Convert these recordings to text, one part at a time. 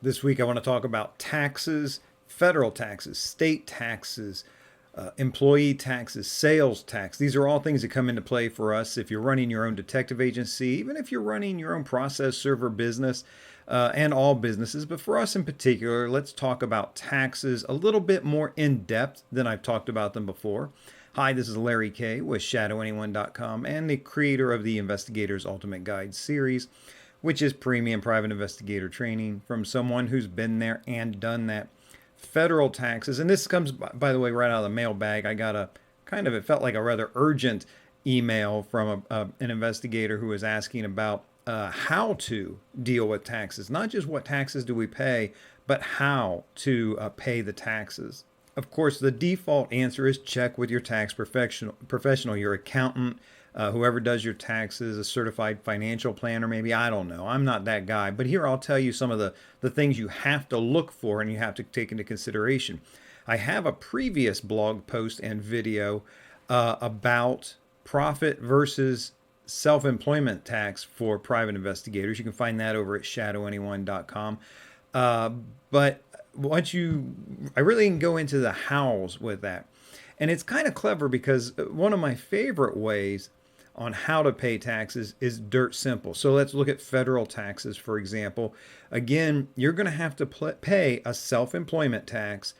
This week, I want to talk about taxes, federal taxes, state taxes, employee taxes, sales tax. These are all things that come into play for us if you're running your own detective agency, even if you're running your own process server business, and all businesses. But for us in particular, let's talk about taxes a little bit more in depth than I've talked about them before. Hi, this is Larry K with ShadowAnyone.com and the creator of the Investigator's Ultimate Guide series, which is premium private investigator training from someone who's been there and done that. Federal taxes, and this comes, by the way, right out of the mailbag. I got a it felt like a rather urgent email from an investigator who was asking about how to deal with taxes. Not just what taxes do we pay, but how to pay the taxes. Of course, the default answer is check with your tax professional, your accountant, whoever does your taxes, a certified financial planner, maybe. I don't know. I'm not that guy. But here I'll tell you some of the things you have to look for and you have to take into consideration. I have a previous blog post and video about profit versus self-employment tax for private investigators. You can find that over at ShadowAnyone.com. But I really can go into the hows with that. And it's kind of clever because one of my favorite ways on how to pay taxes is dirt simple. So let's look at federal taxes, for example. Again, you're going to have to pay a self-employment tax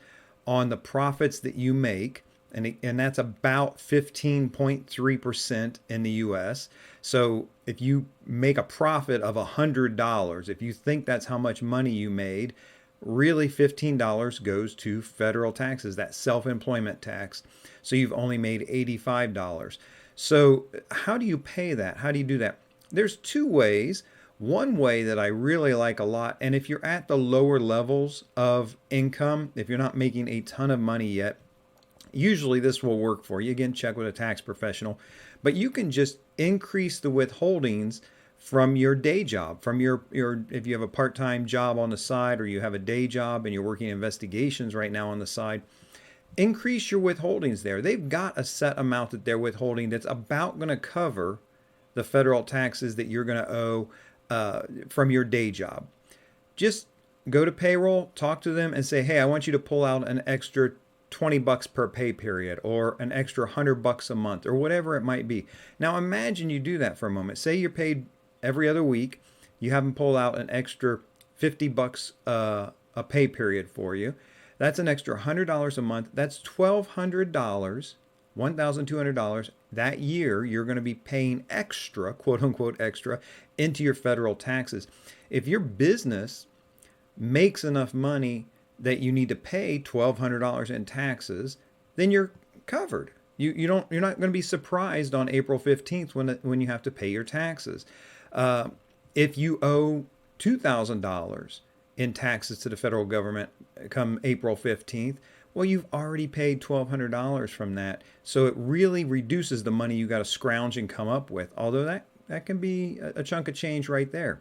on the profits that you make. And that's about 15.3% in the US. So if you make a profit of $100, if you think that's how much money you made, really $15 goes to federal taxes, that self-employment tax. So you've only made $85. So how do you pay that? How do you do that? There's two ways. One way that I really like a lot, and if you're at the lower levels of income, if you're not making a ton of money yet, usually this will work for you. Again, check with a tax professional. But you can just increase the withholdings from your day job, from your if you have a part-time job on the side or you have a day job and you're working investigations right now on the side, increase your withholdings there. They've got a set amount that they're withholding that's about going to cover the federal taxes that you're going to owe from your day job. Just go to payroll, talk to them and say, hey, I want you to pull out an extra $20 per pay period or an extra $100 a month or whatever it might be. Now imagine you do that for a moment. Say you're paid every other week. You have them pull out an extra $50 a pay period for you. That's an extra $100 a month. That's $1,200, $1,200 that year. You're going to be paying extra, quote unquote, extra into your federal taxes. If your business makes enough money that you need to pay $1,200 in taxes, then you're covered. You're not going to be surprised on April 15th when you have to pay your taxes. If you owe $2,000 in taxes to the federal government come April 15th, well, you've already paid $1,200 from that. So it really reduces the money you got to scrounge and come up with, although that can be a chunk of change right there.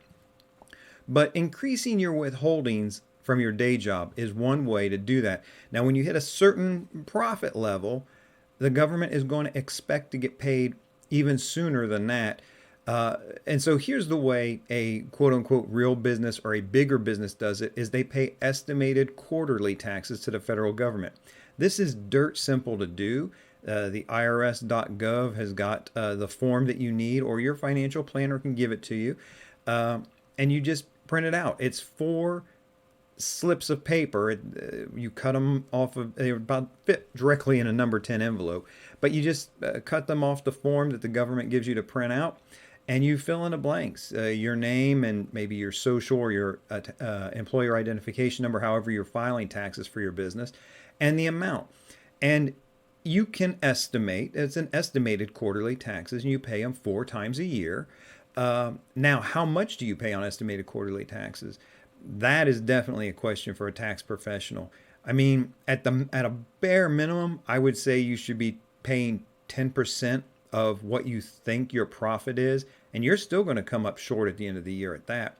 But increasing your withholdings from your day job is one way to do that. Now, when you hit a certain profit level, the government is going to expect to get paid even sooner than that. And so here's the way a quote unquote real business or a bigger business does it, is they pay estimated quarterly taxes to the federal government. This is dirt simple to do. The IRS.gov has got the form that you need, or your financial planner can give it to you. And you just print it out. It's 4 slips of paper. You cut them off of, they about fit directly in a number 10 envelope, but you just cut them off the form that the government gives you to print out, and you fill in the blanks, your name and maybe your social or your employer identification number, however you're filing taxes for your business, and the amount. And you can estimate, it's an estimated quarterly taxes, and you pay them 4 times a year. Now, how much do you pay on estimated quarterly taxes? That is definitely a question for a tax professional. I mean, at a bare minimum, I would say you should be paying 10% of what you think your profit is, and you're still going to come up short at the end of the year at that.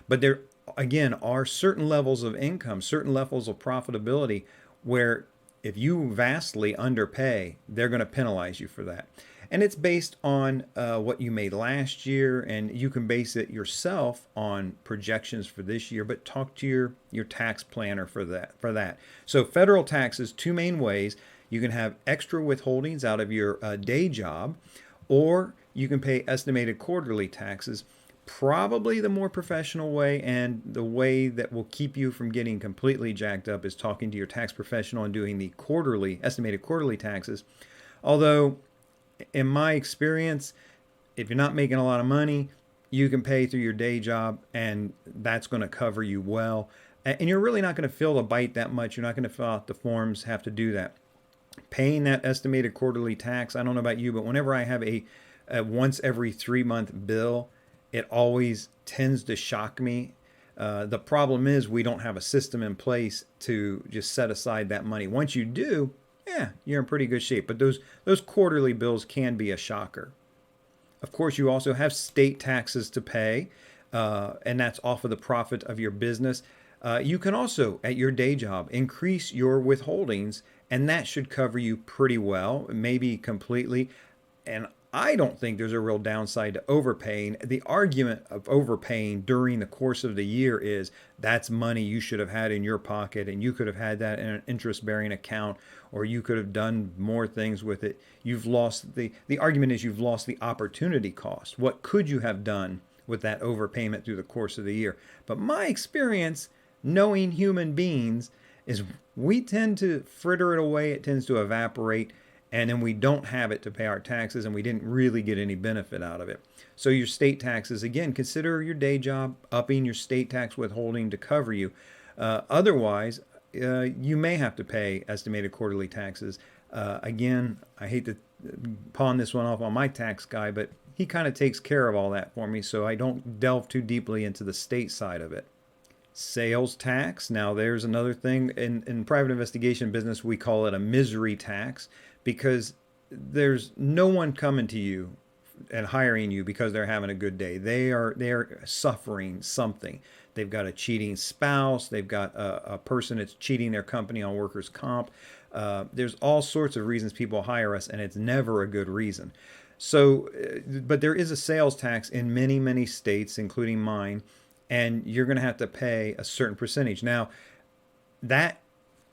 But there, again, are certain levels of income, certain levels of profitability where if you vastly underpay, they're going to penalize you for that. And it's based on what you made last year, and you can base it yourself on projections for this year, but talk to your tax planner for that. So federal taxes, two main ways. You can have extra withholdings out of your day job, or you can pay estimated quarterly taxes. Probably the more professional way, and the way that will keep you from getting completely jacked up, is talking to your tax professional and doing the estimated quarterly taxes. Although, in my experience, if you're not making a lot of money, you can pay through your day job, and that's going to cover you well. And you're really not going to feel the bite that much. You're not going to fill out the forms, have to do that. Paying that estimated quarterly tax, I don't know about you, but whenever I have a once every 3 month bill, it always tends to shock me. The problem is we don't have a system in place to just set aside that money. Once you do, yeah, you're in pretty good shape. But those quarterly bills can be a shocker. Of course, you also have state taxes to pay, and that's off of the profit of your business. You can also, at your day job, increase your withholdings, and that should cover you pretty well, maybe completely. And I don't think there's a real downside to overpaying. The argument of overpaying during the course of the year is that's money you should have had in your pocket, and you could have had that in an interest-bearing account, or you could have done more things with it. You've lost the argument is you've lost the opportunity cost. What could you have done with that overpayment through the course of the year? But my experience, knowing human beings, is we tend to fritter it away. It tends to evaporate, and then we don't have it to pay our taxes, and we didn't really get any benefit out of it. So your state taxes, again, consider your day job upping your state tax withholding to cover you. Otherwise, you may have to pay estimated quarterly taxes. Again, I hate to pawn this one off on my tax guy, but he kind of takes care of all that for me, so I don't delve too deeply into the state side of it. Sales tax. Now, there's another thing. In private investigation business, we call it a misery tax, because there's no one coming to you and hiring you because they're having a good day. They're suffering something. They've got a cheating spouse. They've got a person that's cheating their company on workers' comp. There's all sorts of reasons people hire us, and it's never a good reason. So, but there is a sales tax in many, many states, including mine, and you're going to have to pay a certain percentage. Now, that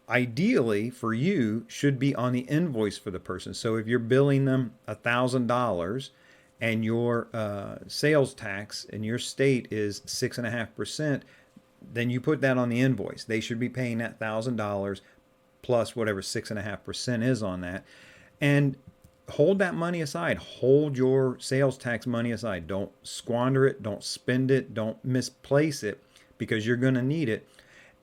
ideally for you should be on the invoice for the person. So if you're billing them $1,000 and your sales tax in your state is 6.5%, then you put that on the invoice. They should be paying that $1,000 plus whatever 6.5% is on that. And hold that money aside. Hold your sales tax money aside. Don't squander it. Don't spend it. Don't misplace it, because you're going to need it.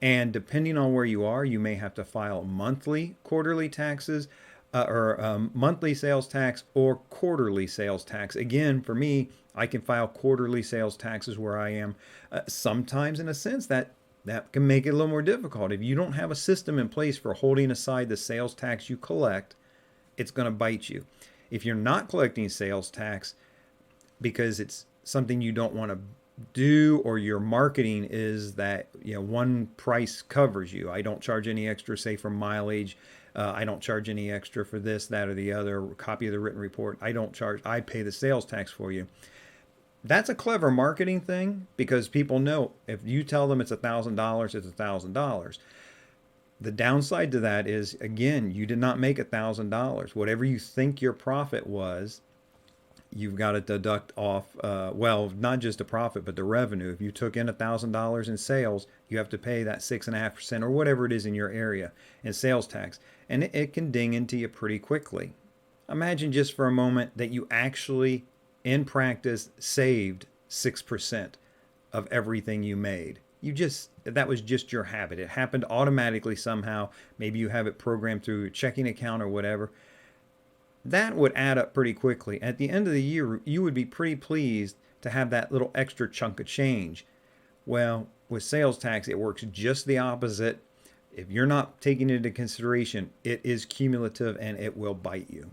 And depending on where you are, you may have to file monthly quarterly taxes, or monthly sales tax, or quarterly sales tax. Again, for me, I can file quarterly sales taxes where I am. Sometimes, in a sense, that can make it a little more difficult. If you don't have a system in place for holding aside the sales tax you collect, it's going to bite you. If you're not collecting sales tax because it's something you don't want to do, or your marketing is that one price covers you. I don't charge any extra, say, for mileage. I don't charge any extra for this, that, or the other. Copy of the written report. I don't charge. I pay the sales tax for you. That's a clever marketing thing, because people know if you tell them it's $1,000, it's $1,000. The downside to that is, again, you did not make $1,000. Whatever you think your profit was, you've got to deduct off, well, not just the profit, but the revenue. If you took in $1,000 in sales, you have to pay that 6.5% or whatever it is in your area in sales tax. And it can ding into you pretty quickly. Imagine just for a moment that you actually, in practice, saved 6% of everything you made. That was just your habit. It happened automatically somehow. Maybe you have it programmed through a checking account or whatever. That would add up pretty quickly. At the end of the year, you would be pretty pleased to have that little extra chunk of change. Well, with sales tax, it works just the opposite. If you're not taking it into consideration, it is cumulative and it will bite you.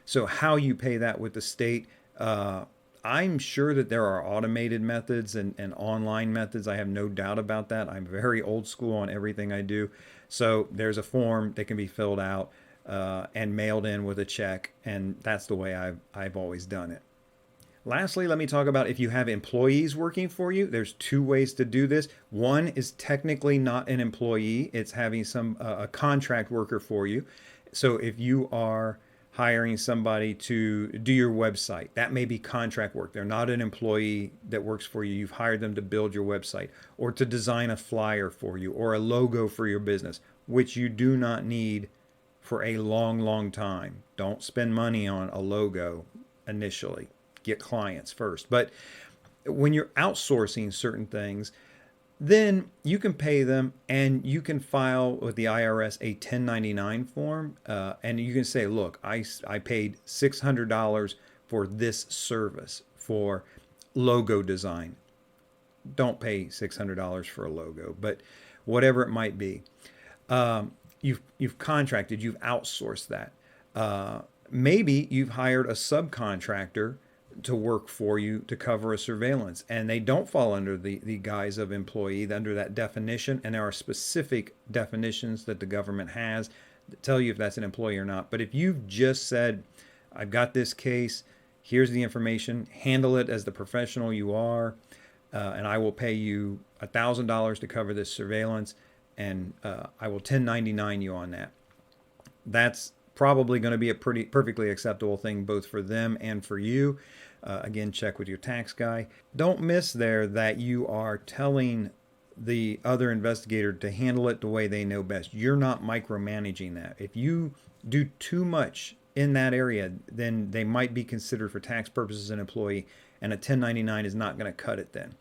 So how you pay that with the state, I'm sure that there are automated methods and online methods. I have no doubt about that. I'm very old school on everything I do. So there's a form that can be filled out. and mailed in with a check. And that's the way I've always done it. Lastly, let me talk about if you have employees working for you. There's two ways to do this. One is technically not an employee. It's having a contract worker for you. So if you are hiring somebody to do your website, that may be contract work. They're not an employee that works for you. You've hired them to build your website or to design a flyer for you or a logo for your business, which you do not need for a long, long time. Don't spend money on a logo initially. Get clients first. But when you're outsourcing certain things, then you can pay them and you can file with the IRS a 1099 form. And you can say, look, I paid $600 for this service for logo design. Don't pay $600 for a logo, but whatever it might be. You've contracted, you've outsourced that. Maybe you've hired a subcontractor to work for you to cover a surveillance, and they don't fall under the guise of employee, under that definition. And there are specific definitions that the government has that tell you if that's an employee or not. But if you've just said, I've got this case, here's the information, handle it as the professional you are, and I will pay you $1,000 to cover this surveillance, and I will 1099 you on that. That's probably going to be a perfectly acceptable thing both for them and for you. Again, check with your tax guy. Don't miss there that you are telling the other investigator to handle it the way they know best. You're not micromanaging that. If you do too much in that area, then they might be considered for tax purposes an employee, and a 1099 is not going to cut it then.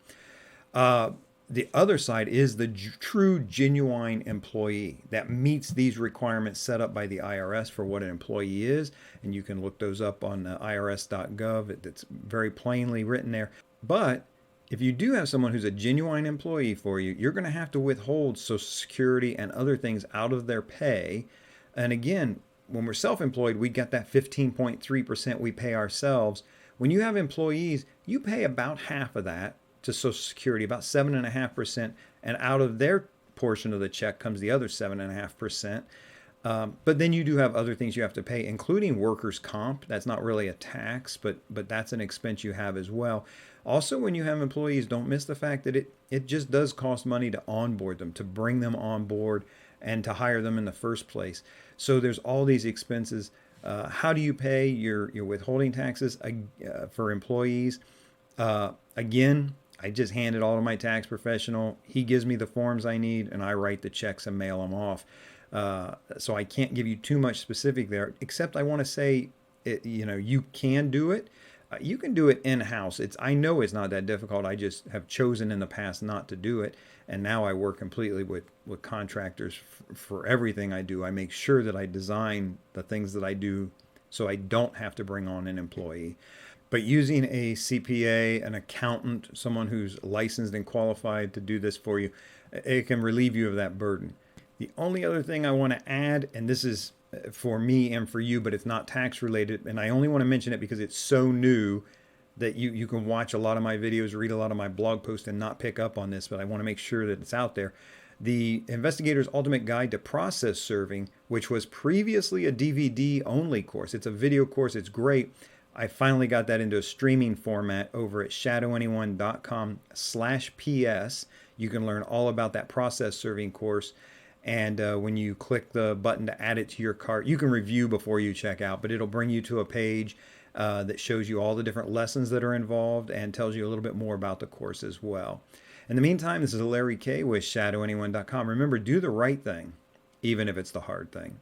The other side is the true, genuine employee that meets these requirements set up by the IRS for what an employee is. And you can look those up on irs.gov. It's very plainly written there. But if you do have someone who's a genuine employee for you, you're going to have to withhold Social Security and other things out of their pay. And again, when we're self-employed, we get that 15.3% we pay ourselves. When you have employees, you pay about half of that to Social Security, about 7.5%, and out of their portion of the check comes the other 7.5%. But then you do have other things you have to pay, including workers' comp. That's not really a tax, but that's an expense you have as well. Also, when you have employees, don't miss the fact that it just does cost money to onboard them, to bring them on board, and to hire them in the first place. So there's all these expenses. How do you pay your withholding taxes for employees? Again, I just hand it all to my tax professional. He gives me the forms I need, and I write the checks and mail them off. So I can't give you too much specific there, except I want to say, you can do it. You can do it in-house. I know it's not that difficult. I just have chosen in the past not to do it. And now I work completely with contractors for everything I do. I make sure that I design the things that I do so I don't have to bring on an employee. But using a CPA, an accountant, someone who's licensed and qualified to do this for you, it can relieve you of that burden. The only other thing I want to add, and this is for me and for you, but it's not tax related, and I only want to mention it because it's so new that you can watch a lot of my videos, read a lot of my blog posts, and not pick up on this, but I want to make sure that it's out there. The Investigator's Ultimate Guide to Process Serving, which was previously a DVD-only course. It's a video course. It's great. I finally got that into a streaming format over at shadowanyone.com/PS. You can learn all about that process serving course. And when you click the button to add it to your cart, you can review before you check out, but it'll bring you to a page that shows you all the different lessons that are involved and tells you a little bit more about the course as well. In the meantime, this is Larry K with shadowanyone.com. Remember, do the right thing, even if it's the hard thing.